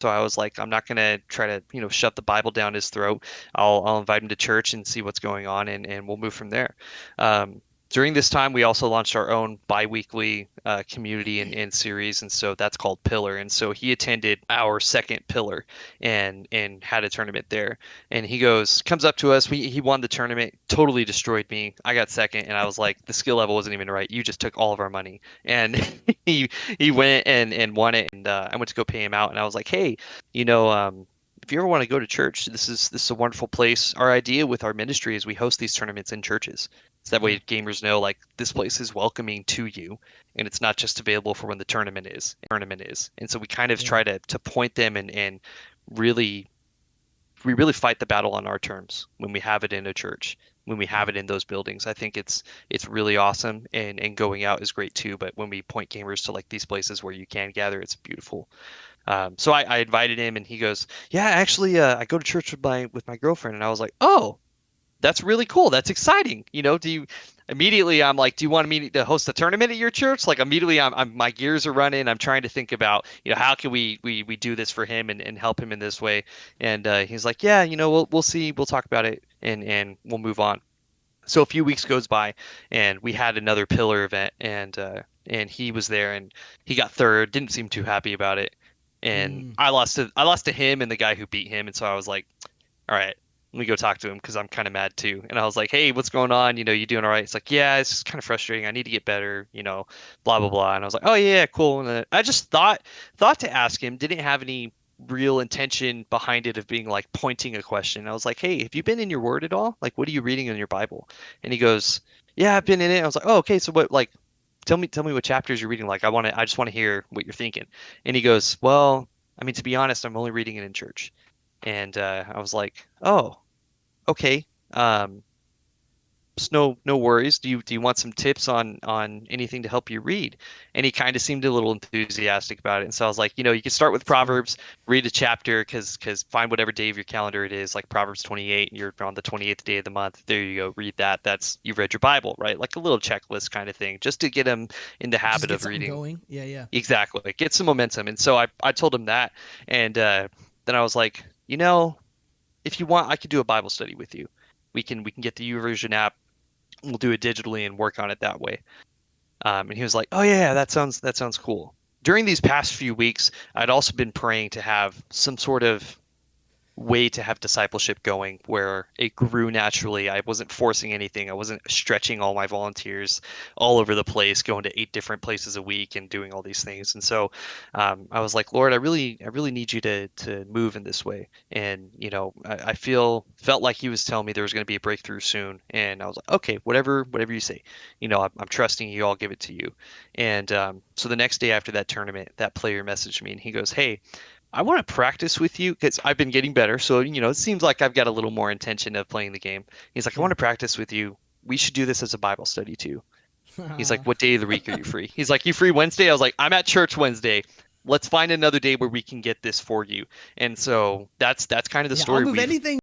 So I was like, I'm not gonna try to, shove the Bible down his throat. I'll invite him to church and see what's going on, and we'll move from there. Um, During this time, we also launched our own biweekly community and series, and so that's called Pillar. And so he attended our second Pillar and had a tournament there. And comes up to us. He won the tournament, totally destroyed me. I got second, and I was like, the skill level wasn't even right. You just took all of our money. And he he went and won it, and I went to go pay him out, and I was like, hey, you know, if you ever want to go to church, this is a wonderful place. Our idea with our ministry is we host these tournaments in churches. So that Yeah. way gamers know like this place is welcoming to you and it's not just available for when the tournament is. And so we kind of Yeah. try to point them and really we really fight the battle on our terms when we have it in a church, when we have Yeah. it in those buildings. I think it's really awesome and going out is great too, but when we point gamers to like these places where you can gather, it's beautiful. So I invited him and he goes, "Yeah, actually, I go to church with my girlfriend." And I was like, "Oh, that's really cool. That's exciting." Do you immediately I'm like, "Do you want me to host a tournament at your church?" Like immediately I'm my gears are running. I'm trying to think about, how can we do this for him and help him in this way. And he's like, "Yeah, we'll see. We'll talk about it and we'll move on." So a few weeks goes by and we had another pillar event and he was there and he got third, didn't seem too happy about it. And Mm. I lost to him and the guy who beat him, and so I was like, all right, let me go talk to him because I'm kind of mad too. And I was like, hey, what's going on? You doing all right? It's like, yeah, it's just kind of frustrating. I need to get better, blah blah blah. And I was like, oh yeah, cool. And then I just thought to ask him, didn't have any real intention behind it of being like pointing a question. I was like, hey, have you been in your word at all? Like, what are you reading in your Bible? And he goes, yeah, I've been in it. I was like, oh, okay, so what like tell me what chapters you're reading. Like I just want to hear what you're thinking. And he goes, well, I mean, to be honest, I'm only reading it in church. And I was like, oh, okay. No worries. Do you want some tips on anything to help you read? And he kind of seemed a little enthusiastic about it. And so I was like, you can start with Sure. Proverbs, read a chapter, because find whatever day of your calendar it is, like Proverbs 28, and you're on the 28th day of the month. There you go. Read that. That's you've read your Bible, right? Like a little checklist kind of thing, just to get him in the Just habit get of something reading. going. Yeah. Yeah. Exactly. Get some momentum. And so I told him that, and then I was like, if you want, I could do a Bible study with you. We can get the YouVersion app. We'll do it digitally and work on it that way. And he was like, "Oh yeah, that sounds cool." During these past few weeks, I'd also been praying to have some sort of way to have discipleship going where it grew naturally. I wasn't forcing anything. I wasn't stretching all my volunteers all over the place, going to 8 different places a week and doing all these things. And so I was like, Lord, I really need you to move in this way. And I felt like He was telling me there was going to be a breakthrough soon. And I was like, okay, whatever you say. I'm trusting you. I'll give it to you. And so the next day after that tournament, that player messaged me and he goes, hey. I want to practice with you because I've been getting better. So, it seems like I've got a little more intention of playing the game. He's like, I want Sure. to practice with you. We should do this as a Bible study too. He's like, what day of the week are you free? He's like, you free Wednesday? I was like, I'm at church Wednesday. Let's find another day where we can get this for you. And so that's kind of the Yeah. I'll story. move We've anything